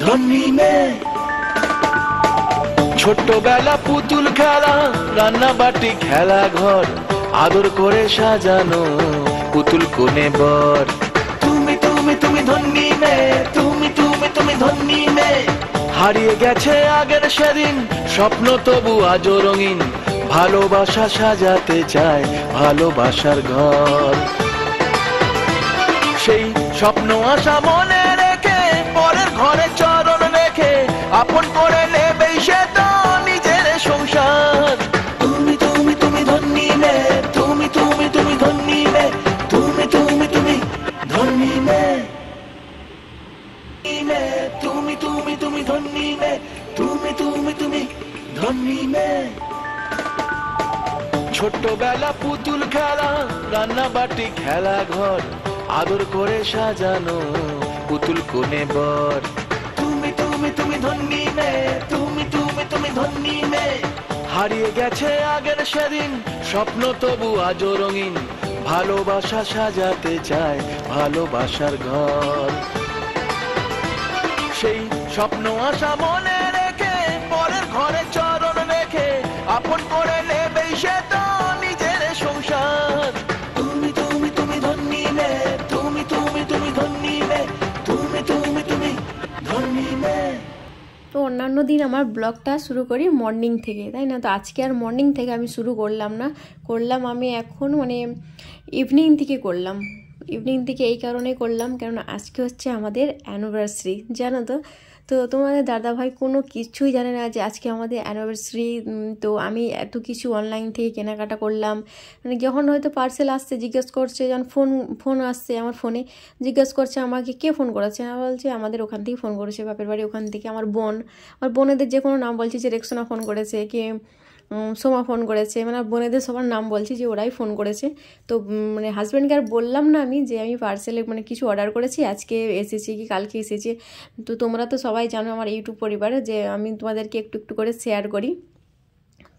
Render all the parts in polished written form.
ধন্যী মেয়ে। ছোট্টবেলা পুতুল খেলা, রান্না বাটি খেলা ঘর, আদর করে সাজানো পুতুল কোণে বর। তুমি তুমি তুমি ধন্যী মেয়ে, তুমি তুমি তুমি ধন্যী মেয়ে। হারিয়ে গেছে আগের সেদিন, স্বপ্ন তবু আজও রঙিন, ভালোবাসা সাজাতে চায় ভালোবাসার ঘর। সেই স্বপ্ন আশা মনে রেখে, পরের ঘরে চরণ রেখে, আপন করে নেবে সে তো নিজের সংসার। তুমি তুমি তুমি ধন্যী মেয়ে, তুমি তুমি তুমি ধন্যী মেয়ে, তুমি তুমি তুমি ধন্যী মেয়ে। তুমি তুমি তুমি ধন্যী মেয়ে, তুমি তুমি তুমি ধন্যী মেয়ে। ছোট্টবেলা পুতুল খেলা, রান্না বাটি খেলা ঘর, আদর করে সাজানো পুতুল কোণে বর। তুমি তুমি তুমি ধন্যী মেয়ে, তুমি তুমি তুমি ধন্যী মেয়ে। হারিয়ে গেছে আগের সেদিন, স্বপ্ন তবু আজও রঙিন, ভালোবাসা সাজাতে চায় ভালোবাসার ঘর। সেই স্বপ্ন আশা মনে রেখে, পরের ঘরে চরণ রেখে, আপন করে নেবে সে তো নিজের সংসার। তুমি তুমি তুমি ধন্যী মেয়ে, তুমি তুমি তুমি ধন্যী মেয়ে, তুমি তুমি তুমি ধন্যী মেয়ে। তো অন্যান্য দিন আমার ব্লগটা শুরু করি মর্নিং থেকে, তাই না? তো আজকে আর মর্নিং থেকে আমি শুরু করলাম না, করলাম আমি এখন মানে ইভিনিং থেকে করলাম। ইভিনিং থেকে এই কারণে করলাম, কারণ আজকে হচ্ছে আমাদের অ্যানিভার্সারি, জানো তো। তো তোমাদের দাদাভাই কোনো কিছুই জানে না যে আজকে আমাদের অ্যানিভার্সারি। তো আমি এত কিছু অনলাইন থেকে কেনাকাটা করলাম, মানে যখন হয়তো পার্সেল আসছে জিজ্ঞেস করছে, যখন ফোন আসছে আমার ফোনে জিজ্ঞেস করছে আমাকে কে ফোন করেছে, আমি বলছি আমাদের ওখান থেকেই ফোন করেছে, বাপের বাড়ি ওখান থেকে। আমার বোনেদের যে কোনো নাম বলছি, যে রেক্সোনা ফোন করেছে, কে সোমা ফোন করেছে, মানে বোনেদের সবার নাম বলছি যে ওরাই ফোন করেছে। তো মানে হাজব্যান্ডকে আর বললাম না আমি যে আমি পার্সেলে মানে কিছু অর্ডার করেছি, আজকে এসেছে কি কালকে এসেছে। তো তোমরা তো সবাই জানো আমার ইউটিউব পরিবারে যে আমি তোমাদেরকে একটু একটু করে শেয়ার করি।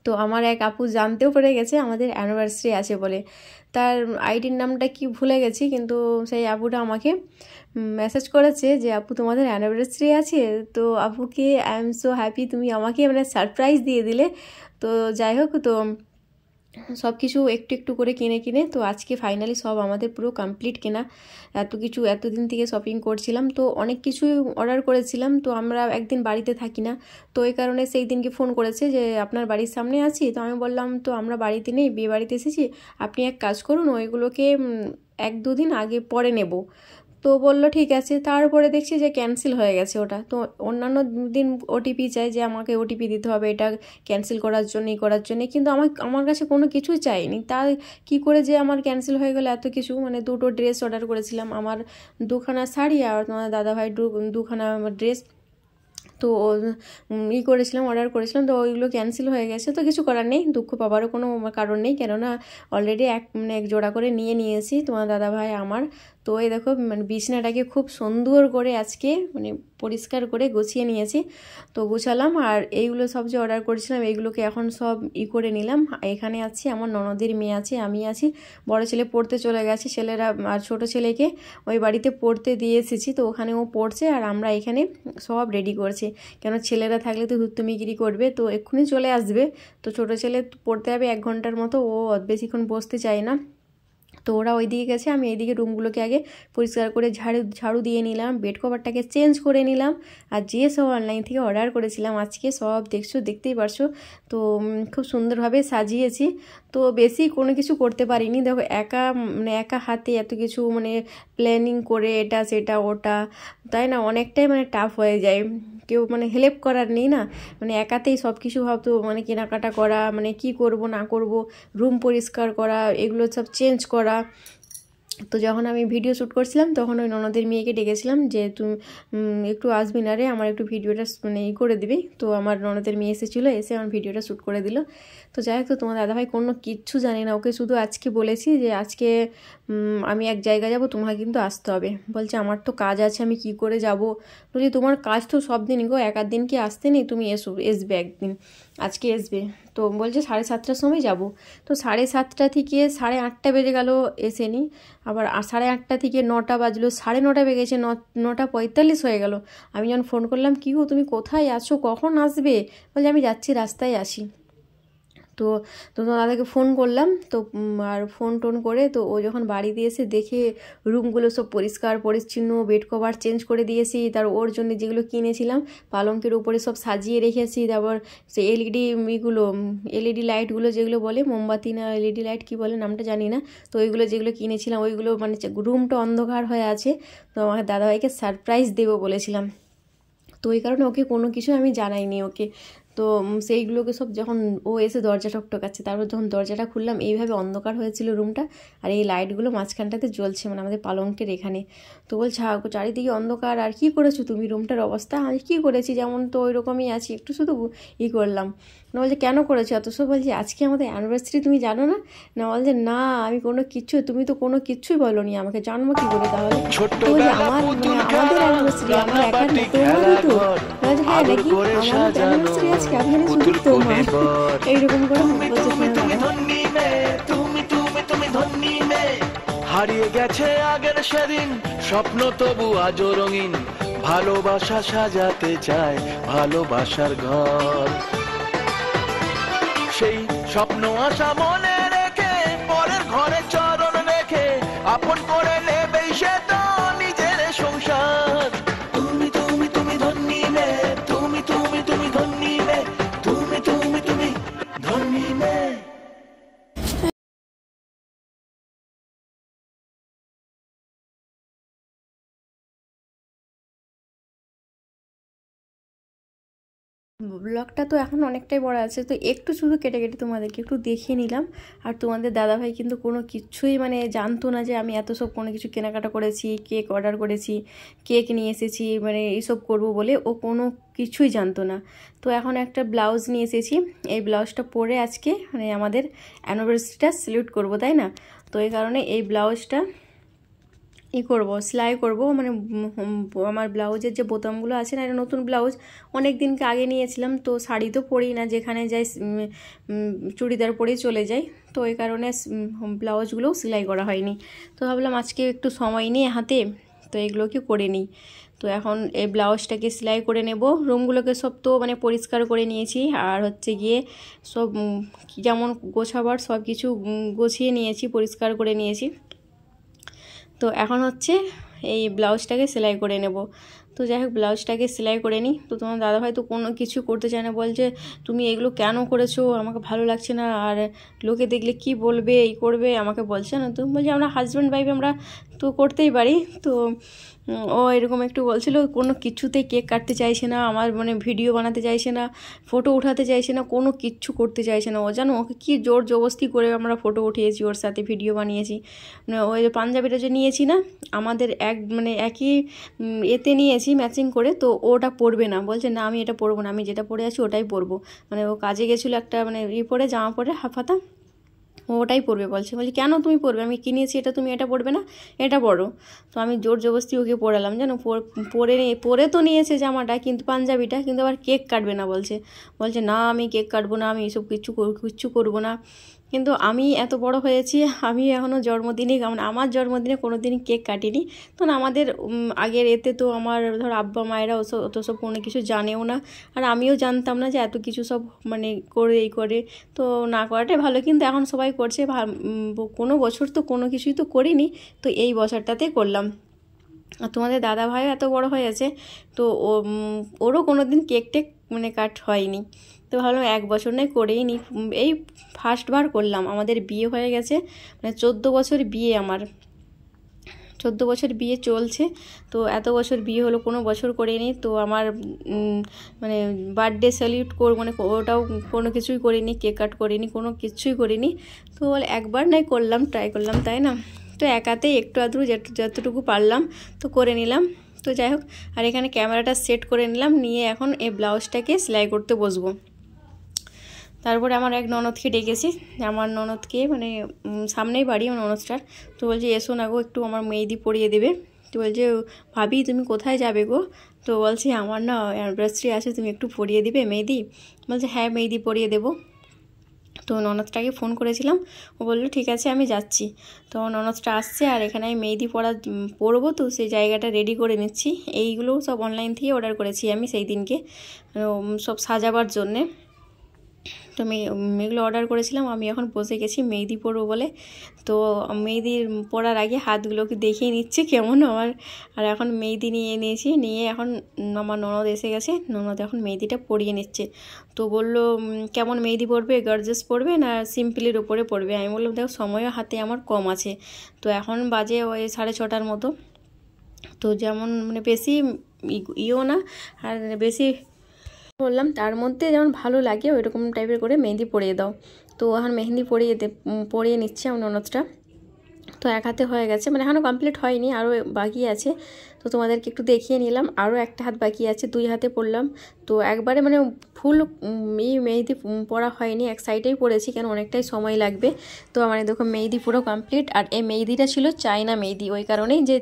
তো আমার এক আপু জানতেও পেরে গেছে আমাদের অ্যানিভার্সারি আছে বলে, তার আইডির নামটা কি ভুলে গেছি, কিন্তু সেই আপুটা আমাকে মেসেজ করেছে যে আপু তোমাদের অ্যানিভার্সারি আছে। তো আপুকে আই এম সো হ্যাপি, তুমি আমাকে মানে সারপ্রাইজ দিয়ে দিলে। তো যাই হোক, তো সব কিছু একটু একটু করে কিনে তো আজকে ফাইনালি সব আমাদের পুরো কমপ্লিট কেনা। এত কিছু এতদিন থেকে শপিং করছিলাম, তো অনেক কিছু অর্ডার করেছিলাম। তো আমরা একদিন বাড়িতে থাকি না, তো এই কারণে সেই দিনকে ফোন করেছে যে আপনার বাড়ির সামনে আছি। তো আমি বললাম তো আমরা বাড়িতে নেই, বিয়ে বাড়িতে এসেছি, আপনি এক কাজ করুন ওইগুলোকে 1-2 দিন আগে পরে নেব। তো বললো ঠিক আছে। তারপরে দেখছি যে ক্যান্সেল হয়ে গেছে ওটা। তো অন্যান্য দিন ওটিপি চাই যে আমাকে ওটিপি দিতে হবে এটা ক্যান্সেল করার জন্য, করার জন্যে, কিন্তু আমার কাছে কোনো কিছুই চাইনি। তা কি করে যে আমার ক্যান্সেল হয়ে গেলো এত কিছু, মানে 2টো ড্রেস অর্ডার করেছিলাম, আমার 2খানা শাড়ি আর তোমার দাদাভাই 2খানা ড্রেস। তো করেছিলাম, অর্ডার করেছিলাম, তো ওইগুলো ক্যান্সেল হয়ে গেছে। তো কিছু করার নেই, দুঃখ পাবারও কোনো কারণ নেই, কেননা অলরেডি এক জোড়া করে নিয়েছি তোমার দাদাভাই আমার। তো এই দেখো মানে বিছনাটাকে খুব সুন্দর করে আজকে মানে পরিষ্কার করে গুছিয়ে নিয়েছি। তো গুছালাম, আর এইগুলো সব যে অর্ডার করেছিলাম এইগুলোকে এখন সব করে নিলাম। এখানে আছি, আমার ননদের মেয়ে আছে, আমি আছি, বড় ছেলে পড়তে চলে গেছে, ছেলেরা আর ছোট ছেলেকে ওই বাড়িতে পড়তে দিয়ে এসেছি, তো ওখানে ও পড়ছে আর আমরা এখানে সব রেডি করছি। কেন ছেলেরা থাকলে তো ধুত্তুমিগিরি করবে, তো এক্ষুনি চলে আসবে। তো ছোট ছেলে পড়তে যাবে 1 ঘন্টার মতো, ও বেশিক্ষণ বসতে চায় না। তো ওরা ওই দিকে গেছে, আমি এইদিকে রুমগুলোকে আগে পরিষ্কার করে ঝাড়ু দিয়ে নিলাম, বেড কভারটাকে চেঞ্জ করে নিলাম। আর যে সব অনলাইন থেকে অর্ডার করেছিলাম আজকে সব দেখতেই পারছো। তো খুব সুন্দরভাবে সাজিয়েছি। তো বেশি কোনো কিছু করতে পারিনি, দেখো একা হাতে এত কিছু মানে প্ল্যানিং করে এটা সেটা ওটা, তাই না, অনেকটাই মানে টাফ হয়ে যায়। কেউ মানে হেল্প করার নেই না, মানে একাতেই সব কিছু ভাবতো, মানে কেনাকাটা করা, মানে কি করব না করব, রুম পরিষ্কার করা, এগুলো সব চেঞ্জ করা। তো যখন আমি ভিডিও শ্যুট করছিলাম তখন ওই ননদের মেয়েকে ডেকেছিলাম যে তুমি একটু আসবি না রে, আমার একটু ভিডিওটা মানে করে দিবি। তো আমার ননদের মেয়ে এসেছিলো, এসে আমার ভিডিওটা শ্যুট করে দিল। তো যাই হোক, তো তোমার দাদাভাই কোনো কিচ্ছু জানে না, ওকে শুধু আজকে বলেছি যে আজকে আমি এক জায়গায় যাব, তোমাকে কিন্তু আসতে হবে। বলছে আমার তো কাজ আছে, আমি কি করে যাব। বলছি তোমার কাজ তো সব দিনই গো, এক দিন কি আসতে নেই, তুমি আসবে একদিন, আজকে আসবে। তো বলছে 7:30টার সময় যাব। তো 7:30 থেকে 8:30 বেজে গেল এসেনি। আবার 8:30 থেকে 9টা বাজলো, 9:30 বেজেছে, 9:45 হয়ে গেল। আমি যখন ফোন করলাম, কি গো তুমি কোথায় আছো, কখন আসবে? বলছে আমি যাচ্ছি, রাস্তায় আসি। তো তো দাদাকে ফোন করলাম, তো আর ফোন টোন করে তো ও যখন বাড়িতে এসে দেখে রুমগুলো সব পরিষ্কার পরিচ্ছন্ন, বেড কভার চেঞ্জ করে দিয়েছি, তার ওর জন্য যেগুলো কিনেছিলাম পালঙ্কের উপরে সব সাজিয়ে রেখেছি। তারপর সে এলইডি লাইটগুলো যেগুলো বলে, মোমবাতি না এলইডি লাইট কি বলে নামটা জানি না, তো ওইগুলো যেগুলো কিনেছিলাম ওইগুলো মানে রুমটা অন্ধকার হয়ে আছে, তো আমাকে দাদাভাইকে সারপ্রাইজ দেবো বলেছিলাম, তো ওই কারণে ওকে কোনো কিছু আমি জানাইনি ওকে। তো সেইগুলোকে সব যখন ও এসে দরজা ঠকঠকাচ্ছে, তারপর যখন দরজাটা খুললাম এইভাবে অন্ধকার হয়েছিল রুমটা, আর এই লাইটগুলো মাঝখানটাতে জ্বলছে মানে আমাদের পালঙ্কের এখানে। তো বলছে চারিদিকে অন্ধকার, আর কি করেছো তুমি রুমটার অবস্থা? আমি কী করেছি, যেমন তো ওই রকমই আছি, একটু শুধু করলাম। না বলছে কেন করেছো এত সব? বলছি আজকে আমাদের অ্যানিভার্সারি, তুমি জানো না? না বলছে না আমি তুমি তো কোনো কিছুই বলোনি আমাকে, জানবো কি করে তাহলে? তো বলছে আমাদের অ্যানিভার্সারি, আমার একার না, তোমারও তো? বলছে হ্যাঁ নাকি, আমার অ্যানিভার্সারি আজকে, আমি জানি শুধু তোমার। এইরকম করে বলছে হারিয়ে গেছে আগের সেদিন স্বপ্ন, তবু আজও রঙিন, ভালোবাসা সাজাতে চায় ভালোবাসার ঘর। সেই স্বপ্ন আশা মনে রেখে পরের ঘরে চরণ রেখে আপন করে নেবে সে তো নিজের সংসার। তুমি তুমি তুমি ধন্যী মে, তুমি তুমি তুমি ধন্যী মে, তুমি তুমি তুমি ধন্যী মে। ব্লগটা তো এখন অনেকটাই বড় আছে, তো একটু শুধু কেটে কেটে তোমাদেরকে একটু দেখিয়ে নিলাম। আর তোমাদের দাদাভাই কিন্তু কোনো কিছুই মানে জানতো না যে আমি এত সব কোনো কিছু কেনাকাটা করেছি, কেক অর্ডার করেছি, কেক নিয়ে এসেছি, মানে এইসব করব বলে ও কোনো কিছুই জানতো না। তো এখন একটা ব্লাউজ নিয়ে এসেছি, এই ব্লাউজটা পরে আজকে মানে আমাদের অ্যানিভার্সারিটা সেলিব্রেট করব, তাই না? তো এই কারণে এই ব্লাউজটা করব, সেলাই করব, মানে আমার ব্লাউজের যে বোতামগুলো আছে না, এটা নতুন ব্লাউজ, অনেক দিনকে আগে নিয়েছিলাম, তো শাড়ি তো পরি না, যেখানে যাই চুড়িদার পরেই চলে যাই, তো এই কারণে ব্লাউজগুলোও সেলাই করা হয়নি। তো ভাবলাম আজকে একটু সময় নিয়ে হাতে তো এগুলোকে করে নিই। তো এখন এই ব্লাউজটাকে সেলাই করে নেব। রুমগুলোকে সব তো মানে পরিষ্কার করে নিয়েছি, আর হচ্ছে গিয়ে সব যেমন গোছাবার সব কিছু গুছিয়ে নিয়েছি, পরিষ্কার করে নিয়েছি। তো এখন হচ্ছে এই ব্লাউজটাকে সেলাই করে নেব। তো যাই হোক ব্লাউজটাকে সেলাই করে নিই। তো তোমার দাদাভাই তো কোনো কিছু করতে চায় না, বলছে তুমি এগুলো কেন করেছো, আমাকে ভালো লাগছে না, আর লোকে দেখলে কি বলবে, এই করবে, আমাকে বলছে না। তো বলছি আমরা হাজব্যান্ড ওয়াইফ, আমরা তো করতেই পারি। তো ও এরকম একটু বলছিল, কোনো কিছুতেই কেক কাটতে চাইছে না, আমার মানে ভিডিও বানাতে চাইছে না, ফটো উঠাতে চাইছে না, কোনো কিচ্ছু করতে চাইছে না। ও জানো ওকে কী জোর জবরদস্তি করে আমরা ফটো উঠিয়েছি, ওর সাথে ভিডিও বানিয়েছি। মানে ওই যে পাঞ্জাবিটা যে নিয়েছি না, আমাদের একই এতে নিয়েছি ম্যাচিং করে, তো ওটা পরবে না, বলছে না আমি এটা পরবো না, আমি যেটা পরে আছি ওটাই পরবো। মানে ও কাজে গেছিলো একটা মানে পরে জামা পরে হাফাতা, ওটাই পরবে বলছে কেন তুমি পরবে, আমি কিনেছি এটা, তুমি এটা পরবে না, এটা পরো। তো আমি জোর জবরদস্তি ওকে পরালাম, জানো পরে তো নিয়েছে জামাটা, কিন্তু পাঞ্জাবিটা, কিন্তু আবার কেক কাটবে না বলছে না আমি কেক কাটবো না, আমি এসব কিচ্ছু করবো না। কিন্তু আমি এত বড় হয়েছি, আমি এখনও আমার জন্মদিনে কোনো দিনই কেক কাটিনি। তখন আমাদের আগের এতে তো আমার ধর আব্বা মায়েরা অত সব কোনো কিছু জানেও না, আর আমিও জানতাম না যে এত কিছু সব মানে করে তো না করাটাই ভালো। কিন্তু এখন সবাই করছে, কোনো বছর তো কোনো কিছুই তো করিনি, তো এই বছরটাতে করলাম। আর তোমাদের দাদা ভাইও এত বড় হয়েছে, তো ওরও কোনো দিন কেক টেক মানে কাট হয়নি। তো ভাবলাম এক বছর নয় করেই নি, এই ফার্স্টবার করলাম। আমাদের বিয়ে হয়ে গেছে, মানে 14 বছর বিয়ে, আমার 14 বছর বিয়ে চলছে। তো এত বছর বিয়ে হলো, কোনো বছর করিনি। তো আমার মানে বার্থডে সেলিব্রেট মানে ওটাও কোনো কিছুই করিনি, কেক কাট করিনি, কোনো কিছুই করিনি। তো একবার নয় করলাম, ট্রাই করলাম, তাই না? তো একাতেই একটু আধটু যতটুকু পারলাম তো করে নিলাম। তো যাই হোক, আর এখানে ক্যামেরাটা সেট করে নিলাম, নিয়ে এখন এই ব্লাউজটাকে সেলাই করতে বসবো। তারপরে আমার এক ননদকে ডেকেছি, আমার ননদকে মানে সামনেই বাড়ি আমার ননদটার। তো বলছে এসো না গো, একটু আমার মেহেদি পরিয়ে দেবে। তো বলছে ভাবি তুমি কোথায় যাবে গো? তো বলছি আমার না অ্যানিভার্সারি আছে, তুমি একটু পরিয়ে দিবে মেহেদি? বলছে হ্যাঁ মেহেদি পরিয়ে দেবো। তো ননদটাকে ফোন করেছিলাম, ও বললো ঠিক আছে আমি যাচ্ছি। তো ননদটা আসছে আর এখানে আমি মেহেদি পরবো, তো সেই জায়গাটা রেডি করে নিচ্ছি। এইগুলো সব অনলাইন থেকে অর্ডার করেছি আমি সেই দিনকে, সব সাজাবার জন্যে। তো আমি এগুলো অর্ডার করেছিলাম। আমি এখন বসে গেছি মেহেদি পরবো বলে। তো মেহেদি পরার আগে হাতগুলোকে দেখিয়ে নিচ্ছে কেমন আমার। আর এখন মেহেদি নিয়ে নিয়েছি, নিয়ে এখন আমার ননদ এসে গেছে, ননদ এখন মেহেদিটা পরিয়ে নিচ্ছে। তো বললো কেমন মেহেদি পরবে, গর্জিয়াস পরবে না সিম্পলের উপরে পরবে। আমি বললাম দেখো সময়ও হাতে আমার কম আছে। তো এখন বাজে ওই 6:30 মতো। তো যেমন মানে বেশি ইও না আর বেশি বললাম, তার মধ্যে যেমন ভালো লাগে ওইরকম টাইপের করে মেহেদি পরিয়ে দাও। তো এখন মেহেদি পরিয়ে নিচ্ছে আমার ননদটা। তো এক হাতে হয়ে গেছে, মানে এখনও কমপ্লিট হয়নি, আরও বাকি আছে। তো তোমাদেরকে একটু দেখিয়ে নিলাম, আরও একটা হাত বাকি আছে, 2 হাতে পরলাম। তো একবারে মানে ফুল মেহেদি পরা হয়নি, এক সাইডেই পরেছি, কেন অনেকটাই সময় লাগবে। তো আমার দেখো মেহেদি পুরো কমপ্লিট। আর এই মেহেদিটা ছিল চায়না মেহেদি, ওই কারণেই যে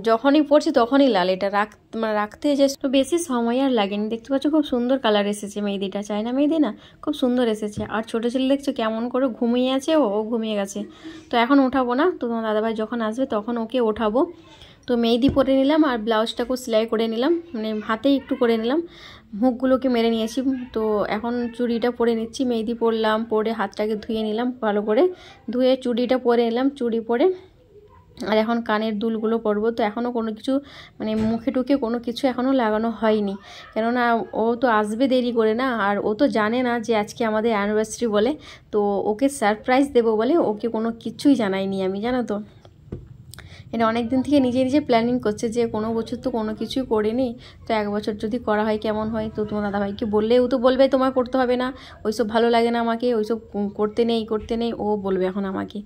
যখনই পরছি তখনই লাল। এটা রাখতে যে বেশি সময় আর লাগেনি। দেখতে পাচ্ছ খুব সুন্দর কালার এসেছে মেহেদিটা, চায়না মেহেদি না, খুব সুন্দর এসেছে। আর ছোটো ছেলে দেখছো কেমন করে ঘুমিয়ে আছে, ও ঘুমিয়ে গেছে। তো এখন ওঠাবো না, তো তোমার দাদাভাই যখন আসবে তখন ওকে ওঠাবো। তো মেহেদি পরে নিলাম আর ব্লাউজটাকেও সেলাই করে নিলাম, মানে হাতেই একটু করে নিলাম, হুকগুলোকে মেরে নিয়েছি। তো এখন চুড়িটা পরে নিচ্ছি, মেহেদি পরলাম, পরে হাতটাকে ধুয়ে নিলাম ভালো করে, ধুয়ে চুড়িটা পরে নিলাম, চুড়ি পরে আর এখন কানের দুলগুলো পরবো। তো এখনও কোনো কিছু মানে মুখে টুকে কোনো কিছু এখনও লাগানো হয়নি, কেননা ও তো আসবে দেরি করে না, আর ও তো জানে না যে আজকে আমাদের অ্যানিভার্সারি বলে। তো ওকে সারপ্রাইজ দেবো বলে ওকে কোনো কিছুই জানাইনি আমি, জানো তো। এটা অনেক দিন থেকে নিজে নিজে প্ল্যানিং করছে যে কোনো বছর তো কোনো কিছুই করিনি, তো এক বছর যদি করা হয় কেমন হয়। তো তোমার দাদাভাইকে বললে ও তো বলবে তোমার করতে হবে না, ওইসব ভালো লাগে না আমাকে, ওইসব করতে নেই, ও বলবে এখন আমাকে।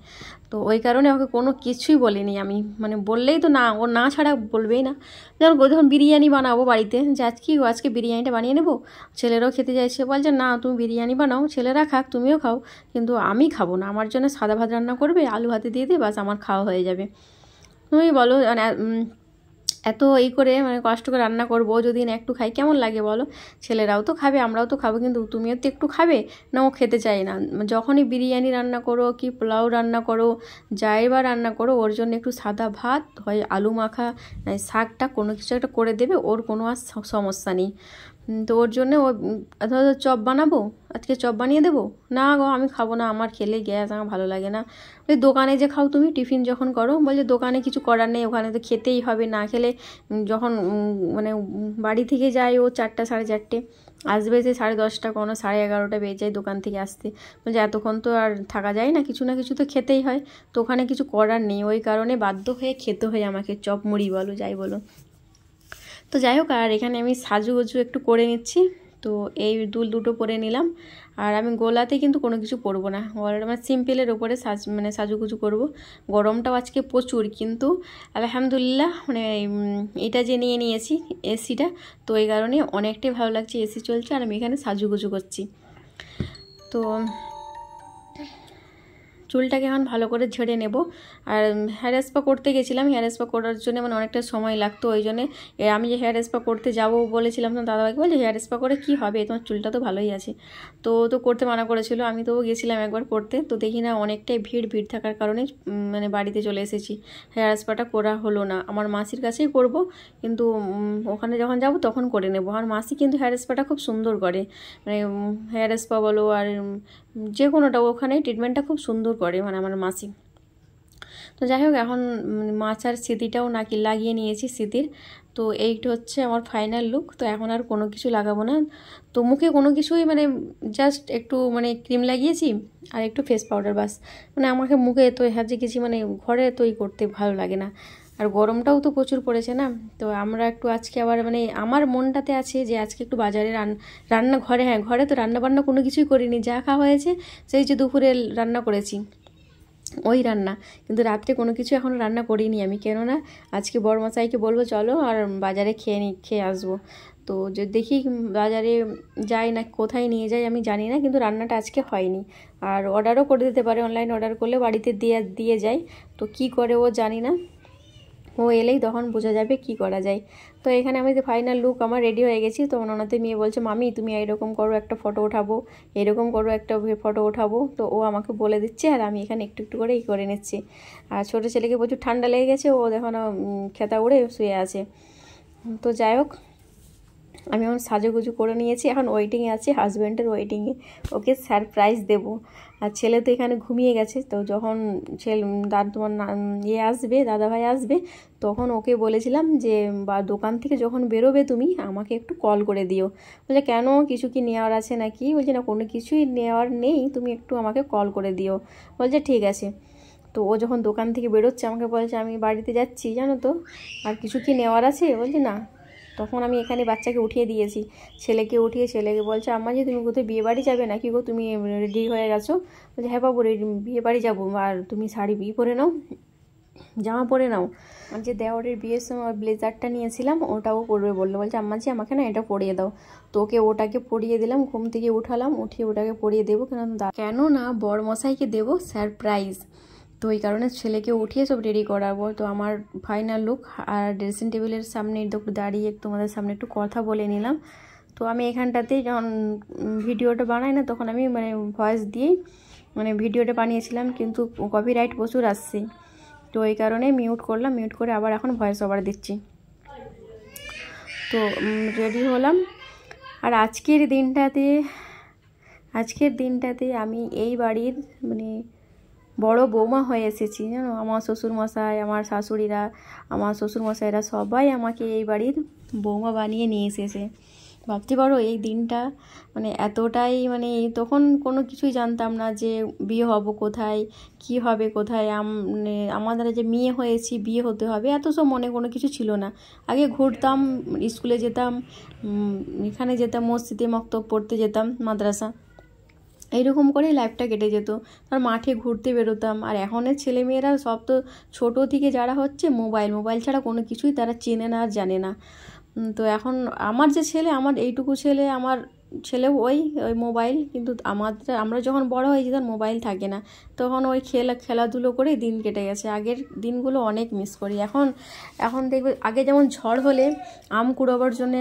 তো ওই কারণে ওকে কোনো কিছুই বলিনি আমি, মানে বললেই তো না, ও না ছাড়া বলবেই না। যখন বিরিয়ানি বানাবো বাড়িতে, যে আজকে বিরিয়ানিটা বানিয়ে নেবো, ছেলেরাও খেতে চাইছে, বলছে না তুমি বিরিয়ানি বানাও, ছেলেরা খাক তুমিও খাও, কিন্তু আমি খাবো না, আমার জন্য সাদা ভাত রান্না করবে, আলু ভাতে দিয়ে দিয়ে বাস আমার খাওয়া হয়ে যাবে। তুমি বলো মানে এত করে মানে কষ্ট করে রান্না করবো, যদি না একটু খাই কেমন লাগে বলো। ছেলেরাও তো খাবে, আমরাও তো খাবো, কিন্তু তুমিও তো একটু খাবে না, ও খেতে চায় না। যখনই বিরিয়ানি রান্না করো কি পোলাও রান্না করো, যাই বা রান্না করো, ওর জন্য একটু সাদা ভাত হয় আলু মাখা নাই শাকটা কোনো কিছু একটা করে দেবে, ওর কোনো আর সমস্যা নেই। তো ওর জন্য ও ধরো চপ বানাবো, আজকে চপ বানিয়ে দেবো, না গো আমি খাবো না, আমার খেলে গ্যাস, আমার ভালো লাগে না। ওই দোকানে যে খাও তুমি টিফিন যখন করো, বলছে দোকানে কিছু করার নেই, ওখানে তো খেতেই হবে, না খেলে যখন মানে বাড়ি থেকে যায় ও 4টা 4:30, আসবে যে 10:30, কোনো 11:30 বেজে যায় দোকান থেকে আসতে। বলছে এতক্ষণ তো আর থাকা যায় না, কিছু না কিছু তো খেতেই হয়, তো ওখানে কিছু করার নেই, ওই কারণে বাধ্য হয়ে খেতে হয় আমাকে, চপ মুড়ি বলো যাই বলো। তো যাই হোক, আর এখানে আমি সাজুগুজু একটু করে নিচ্ছি। তো এই দুটো পরে নিলাম, আর আমি গোলাতে কিন্তু কোনো কিছু পরবো না, আমার সিম্পলের ওপরে সাজুগুজু করব। গরমটাও আজকে প্রচুর, কিন্তু আলহামদুলিল্লাহ মানে এটা যে নিয়েছি এসিটা, তো এই কারণে অনেকটাই ভালো লাগছে, এসি চলছে আর আমি এখানে সাজুগুজু করছি। তো চুলটাকে এখন ভালো করে ঝেড়ে নেব। আর হেয়ার স্পা করতে গেছিলাম, হেয়ার স্পা করার জন্য মানে অনেকটা সময় লাগতো, ওই জন্যে আমি যে হেয়ার স্পা করতে যাবো বলেছিলাম, তো দাদাভাইকে বলছে হেয়ার স্পা করে কী হবে, তোমার চুলটা তো ভালোই আছে। তো করতে মানা করেছিল, আমি তো গেছিলাম একবার করতে, তো দেখি না অনেকটাই ভিড় থাকার কারণে মানে বাড়িতে চলে এসেছি, হেয়ার স্পাটা করা হলো না। আমার মাসির কাছেই করব, কিন্তু ওখানে যখন যাব তখন করে নেব। আর মাসি কিন্তু হেয়ার স্পাটা খুব সুন্দর করে, মানে হেয়ার স্পা বলো আর যে কোনোটা, ওখানে ট্রিটমেন্টটা খুব সুন্দর করে মানে আমার মাসি। তো যাই হোক, এখন মাছার স্মৃতিটাও নাকি লাগিয়ে নিয়েছি স্মৃতির। তো এইটা হচ্ছে আমার ফাইনাল লুক। তো এখন আর কোনো কিছু লাগাবো না, তো মুখে কোনো কিছুই মানে জাস্ট একটু মানে ক্রিম লাগিয়েছি আর একটু ফেস পাউডার, বাস। মানে আমাকে মুখে তো হাজে কিছু মানে ঘরে তোই করতে ভালো লাগে না, আর গরমটাও তো প্রচুর পড়েছে না। তো আমরা একটু আজকে আবার মানে আমার মনটাতে আছে যে আজকে একটু বাজারে রান্না ঘরে, হ্যাঁ ঘরে তো রান্না বান্না কোনো কিছুই করিনি, যা খাওয়া হয়েছে সেই যে দুপুরে রান্না করেছি ওই রান্না, কিন্তু রাত্রে কোনো কিছু এখনও রান্না করিনি আমি, কেননা আজকে বড়মশাইকে বলবো চলো আর বাজারে খেয়ে আসবো। তো যে দেখি বাজারে যাই না কোথায় নিয়ে যাই আমি জানি না, কিন্তু রান্নাটা আজকে হয়নি। আর অর্ডারও করে দিতে পারে, অনলাইন অর্ডার করলে বাড়িতে দিয়ে যায়, তো কি করে ও জানি না। ও এলেই তখন বোঝা যাবে কি করা যায়। তো এখানে আমি ফাইনাল লুক আমার রেডি হয়ে গেছি। তো ওনাতে মেয়ে বলছে, মামি তুমি এরকম করো একটা ফটো ওঠাবো, এরকম করো একটা ফটো ওঠাবো। তো ও আমাকে বলে দিচ্ছে আর আমি এখানে একটু একটু করে করে নিচ্ছি। আর ছোটো ছেলেকে প্রচুর ঠান্ডা লেগে গেছে, ও দেখো না খেতা উড়ে শুয়ে আছে। তো যাই হোক, আমি এখন সাজুগুজু করে নিয়েছি, এখন ওয়েটিংয়ে আছি, হাজব্যান্ডের ওয়েটিংয়ে, ওকে সারপ্রাইজ দেব। আর ছেলে তো এখানে ঘুমিয়ে গেছে। তো যখন তোমার আসবে, দাদাভাই আসবে, তখন ওকে বলেছিলাম যে বা দোকান থেকে যখন বেরোবে তুমি আমাকে একটু কল করে দিও। বলছে কেন, কিছু কি নেওয়ার আছে নাকি? বলছে না, কোনো কিছুই নেওয়ার নেই, তুমি একটু আমাকে কল করে দিও। বলছে ঠিক আছে। তো ও যখন দোকান থেকে বেরোচ্ছে আমাকে বলছে আমি বাড়িতে যাচ্ছি জানো তো, আর কিছু কি নেওয়ার আছে? বলছে না। তখন আমি এখানে বাচ্চাকে উঠিয়ে দিয়েছি, ছেলেকে উঠিয়ে ছেলেকে বলছে আম্মা যে তুমি কোথায় বিয়ে বাড়ি যাবে নাকি গো, তুমি রেডি হয়ে গেছো? বলছে হ্যাঁ বাবু বিয়ে বাড়ি যাবো, আর তুমি শাড়ি বিয়ে পরে নাও, জামা পরে নাও। আর যে দেওয়ারের বিয়ের সময় ব্লেজারটা নিয়েছিলাম ওটাও পরবে বললো। বলছে আম্মা জি আমাকে না এটা পরিয়ে দাও। তো ওকে ওটাকে পরিয়ে দিলাম, ঘুম থেকে উঠালাম, উঠিয়ে ওটাকে পরিয়ে দেবো, কেন না বড়মশাইকে দেবো সারপ্রাইজ। তো এই কারণে ছেলেকে উঠিয়ে সব রেডি করাবো। তো আমার ফাইনাল লুক, আর ড্রেসিং টেবিলের সামনে একটু দাঁড়িয়ে তোমাদের সামনে একটু কথা বলে নিলাম। তো আমি এখানটাতেই যখন ভিডিওটা বানাই না তখন আমি মানে ভয়েস দিয়েই মানে ভিডিওটা বানিয়েছিলাম, কিন্তু কপিরাইট প্রচুর আসছে। তো এই কারণে মিউট করলাম, মিউট করে আবার এখন ভয়েস ওভার দিচ্ছি। তো রেডি হলাম। আর আজকের দিনটাতে আমি এই বাড়ির মানে বড় বৌমা হয়ে এসেছি জানো। আমার শ্বশুরমশাই, আমার শাশুড়িরা, আমার শ্বশুরমশাইরা সবাই আমাকে এই বাড়ির বৌমা বানিয়ে নিয়ে এসেছে। ভাবতে পারো এই দিনটা মানে এতটাই মানে তখন কোনো কিছুই জানতাম না যে বিয়ে হব কোথায়, কি হবে কোথায়, মানে আমাদের যে মেয়ে হয়েছি বিয়ে হতে হবে এত সব মনে কোনো কিছু ছিল না। আগে ঘুরতাম, স্কুলে যেতাম, এখানে যেতাম, মসজিদে মক্তব পড়তে যেতাম, মাদ্রাসা, এইরকম করেই লাইফটা কেটে যেত। আর মাঠে ঘুরতে বেরোতাম। আর এখনের ছেলেমেয়েরা সব তো ছোটো থেকে যারা হচ্ছে মোবাইল ছাড়া কোনো কিছুই তারা চেনে না আর জানে না। তো এখন আমার যে ছেলে, আমার এইটুকু ছেলে, আমার ছেলেও ওই মোবাইল, কিন্তু আমরা যখন বড় হয়েছি তখন মোবাইল থাকে না, তখন ওই খেলাধুলো করেই দিন কেটে গেছে। আগের দিনগুলো অনেক মিস করি। এখন দেখবে আগে যেমন ঝড় হলে আম কুড়োবার জন্য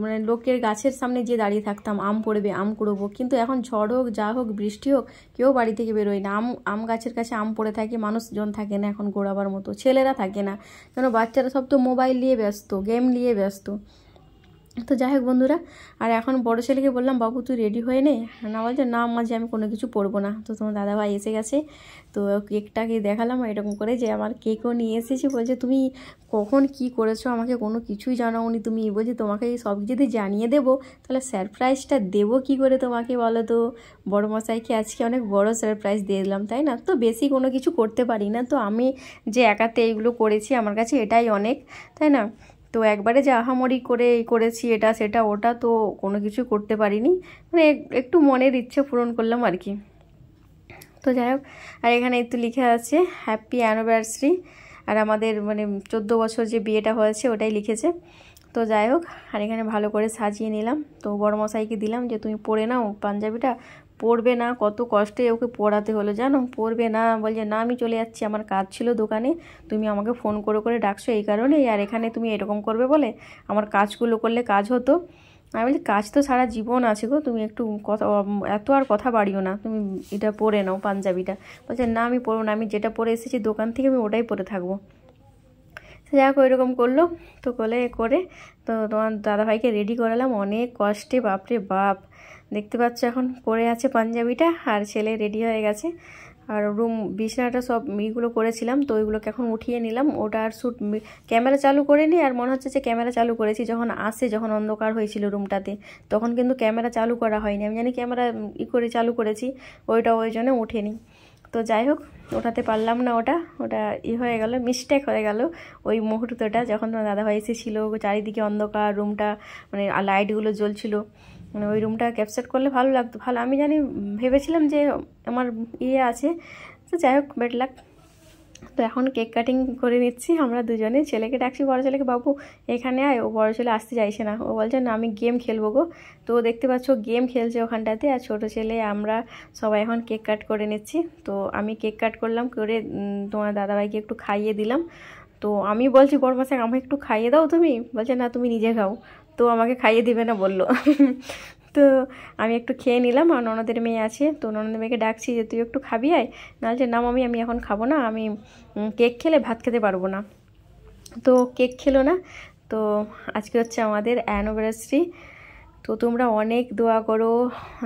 মানে লোকের গাছের সামনে যে দাঁড়িয়ে থাকতাম, আম পড়বে আম কুড়োবো, কিন্তু এখন ঝড় হোক যা হোক বৃষ্টি হোক কেউ বাড়ি থেকে বেরোয় না। আম গাছের কাছে আম পড়ে থাকে, মানুষজন থাকে না এখন ঘোরাবার মতো, ছেলেরা থাকে না, কেন বাচ্চারা সব তো মোবাইল নিয়ে ব্যস্ত, গেম নিয়ে ব্যস্ত। তো যাই হোক বন্ধুরা, আর এখন বড় ছেলেকে বললাম বাবু তুই রেডি হয়ে নে, না বলছে না মাঝে আমি কোনো কিছু পরবো না। তো তোমার দাদাভাই এসে গেছে, তো কেকটাকে দেখালাম এরকম করে যে আমার কেকও নিয়ে এসেছি। বলছে তুমি কখন কি করেছো আমাকে কোনো কিছুই জানাওনি তুমি। বলছি তোমাকে সব যদি জানিয়ে দেবো তাহলে সারপ্রাইজটা দেবো কি করে তোমাকে বলো তো। বড় মশাইকে আজকে অনেক বড় সারপ্রাইজ দিয়ে দিলাম তাই না। তো বেশি কোনো কিছু করতে পারি না, তো আমি যে একাতে এইগুলো করেছি আমার কাছে এটাই অনেক, তাই না। তো একবারে যে আহামরি করেছি এটা সেটা ওটা তো কোনো কিছু করতে পারিনি, মানে একটু মনের ইচ্ছে পূরণ করলাম আর কি। তো যাই হোক, আর এখানে একটু লিখে আছে হ্যাপি অ্যানিভার্সারি, আর আমাদের মানে 14 বছর যে বিয়েটা হয়েছে ওটাই লিখেছে। তো যাই হোক, আর এখানে ভালো করে সাজিয়ে নিলাম। তো বড়মশাইকে দিলাম যে তুমি পরে নাও পাঞ্জাবিটা। পরবে না, কত কষ্টে ওকে পড়াতে হলো জানো, পরবে না। বলছে না আমি চলে যাচ্ছি, আমার কাজ ছিল দোকানে, তুমি আমাকে ফোন করে করে ডাকছো এই কারণেই, আর এখানে তুমি এরকম করবে বলে আমার কাজগুলো করলে কাজ হতো। আমি বলছি কাজ তো সারা জীবন আছে গো, তুমি একটু কথা এত আর কথা বাড়িও না, তুমি এটা পরে নাও পাঞ্জাবিটা। বলছে না আমি পরবো না, আমি যেটা পরে এসেছি দোকান থেকে আমি ওটাই পরে থাকবো। যাই হোক ওইরকম করলো। তো করে তো তোমার দাদাভাইকে রেডি করালাম অনেক কষ্টে, বাপরে বাপ। দেখতে পাচ্ছ এখন পরে আছে পাঞ্জাবিটা, আর ছেলে রেডি হয়ে গেছে। আর বিছানাটা সব ইগুলো করেছিলাম, তো ওইগুলোকে এখন উঠিয়ে নিলাম। ওটা আর ক্যামেরা চালু করিনি, আর মনে হচ্ছে যে ক্যামেরা চালু করেছি যখন অন্ধকার হয়েছিল রুমটাতে, তখন কিন্তু ক্যামেরা চালু করা হয়নি। আমি জানি ক্যামেরা চালু করেছি, ওই জন্য ওঠেনি। তো যাই হোক, ওঠাতে পারলাম না, ওটা হয়ে গেল, মিস্টেক হয়ে গেল ওই মুহূর্তটা যখন তোমার দাদাভাই এসেছিলো, চারিদিকে অন্ধকার, রুমটা মানে লাইটগুলো জ্বলছিল, মানে ওই রুমটা ক্যাপচার করলে ভালো লাগতো। আমি ভেবেছিলাম যে আমার আছে। তো যাই হোক বেড লাক। তো এখন কেক কাটিং করে নিচ্ছি আমরা দুজনে। ছেলেকে ডাকছি, বড় ছেলেকে বাবু এখানে আয়। ও বড় ছেলে আসতে চাইছে না, ও বলছে না আমি গেম খেলবো গো। তো দেখতে পাচ্ছ গেম খেলছে ওখানটাতে, আর ছোট ছেলে আমরা সবাই এখন কেক কাট করে নিচ্ছি। তো আমি কেক কাট করলাম, করে তোমার দাদাভাইকে একটু খাইয়ে দিলাম। তো আমি বলছি বড়মশাই আমাকে একটু খাইয়ে দাও, তুমি বলছে না তুমি নিজে খাও, তো আমাকে খাইয়ে দিবে না বললো। তো আমি একটু খেয়ে নিলাম, আর ননদের মেয়ে আছে, তো ননদের মেয়েকে ডাকছি যে তুই একটু খাবি আয়, নাহলে না মামি আমি এখন খাবো না, আমি কেক খেলে ভাত খেতে পারবো না। তো কেক খেলো না। তো আজকে হচ্ছে আমাদের অ্যানিভার্সারি। তো তোমরা অনেক দোয়া করো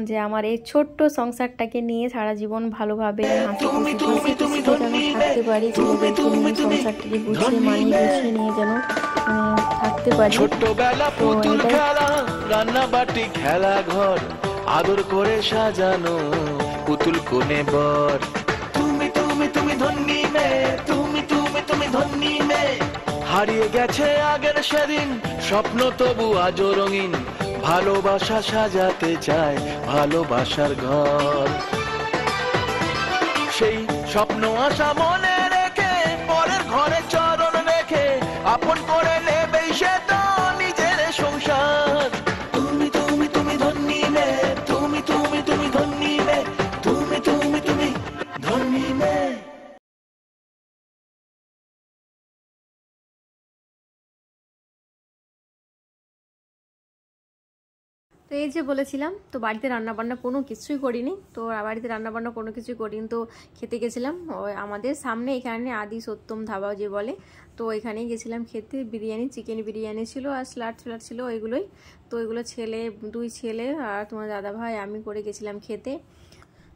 যে আমার এই ছোট্ট সংসারটাকে নিয়ে সারা জীবন ভালোভাবে হাসি খুশি যেন থাকতে পারি, ছেলেদেরকে নিয়ে সংসারটাকে গুছিয়ে মানিয়ে গুছিয়ে নিয়ে যেন থাকতে পারি। ছোট্টবেলা পুতুল খেলা, রান্না বাটি খেলা ঘর, আদর করে সাজানো পুতুল কোণে বর। তুমি তুমি তুমি ধন্যী মেয়ে, তুমি তুমি তুমি ধন্যী মেয়ে। হারিয়ে গেছে আগের সেদিন স্বপ্ন, তবু আজও রঙিন। ভালোবাসা সাজাতে চায় ভালোবাসার ঘর। সেই স্বপ্ন আশা মনে রেখে পরের ঘরে চরণ রেখে আপন করে নেবে সে তো নিজের সংসার। তুমি তুমি তুমি ধন্যী মেয়ে, তুমি তুমি তুমি ধন্যী মেয়ে, তুমি তুমি তুমি ধন্যী মেয়ে। তো এই যে বলেছিলাম, তো বাড়িতে রান্নাবান্না কোনো কিছুই করিনি, তো বাড়িতে রান্নাবান্না কোনো কিছুই করিনি, তো খেতে গেছিলাম ওই আমাদের সামনে এখানে আদি সত্যম ধাবা যে বলে, তো এখানেই গেছিলাম খেতে। বিরিয়ানি, চিকেন বিরিয়ানি ছিল আর স্যালাড ছিল ওইগুলোই। তো ওইগুলো দুই ছেলে আর তোমার দাদা ভাই আমি করে গেছিলাম খেতে।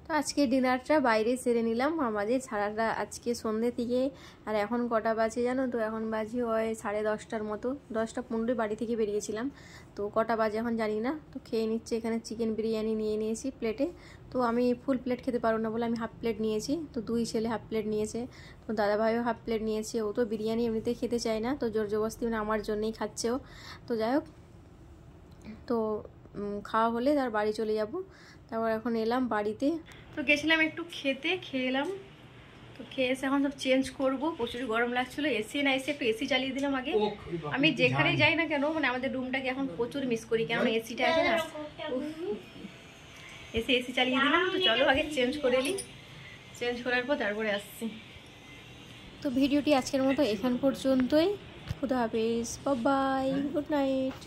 তো আজকে ডিনারটা বাইরে সেরে নিলাম আমাদের সারাটা আজকে সন্ধ্যে থেকে। আর এখন কটা বাজে জানো তো? এখন বাজে ওই 10:30টার মতো, 10:15 বাড়ি থেকে বেরিয়েছিলাম, তো কটা বাজে এখন জানি না। তো খেয়ে নিচ্ছে এখানে চিকেন বিরিয়ানি নিয়ে নিয়েছি প্লেটে। তো আমি ফুল প্লেট খেতে পারবো না বলে আমি হাফ প্লেট নিয়েছি, তো দুই ছেলে হাফ প্লেট নিয়েছে, তো দাদাভাইও হাফ প্লেট নিয়েছে। ও তো বিরিয়ানি এমনিতেই খেতে চায় না, তো জোর জবরদস্তি মানে আমার জন্যই খাচ্ছে ও। তো যাই হোক, তো খাওয়া হলে তার বাড়ি চলে যাব। তারপর এখন এলাম বাড়িতে, তো গেছিলাম একটু খেয়ে এলাম। তো খেয়ে এসে এখন সব চেঞ্জ করবো, প্রচুর গরম লাগছিল, এসি না এসে একটু এসি চালিয়ে দিলাম আগে। আমি যেখানেই যাই না কেন মানে আমাদের রুমটাকে এখন প্রচুর মিস করি, কারণ এসিটা আছে না। এসি চালিয়ে দিলাম। তো চলো আগে চেঞ্জ করে নিই, চেঞ্জ করার পর তারপরে আসছি। তো ভিডিওটি আজকের মতো এখান পর্যন্তই। খুদা হাফেজ, বাই বাই, গুড নাইট।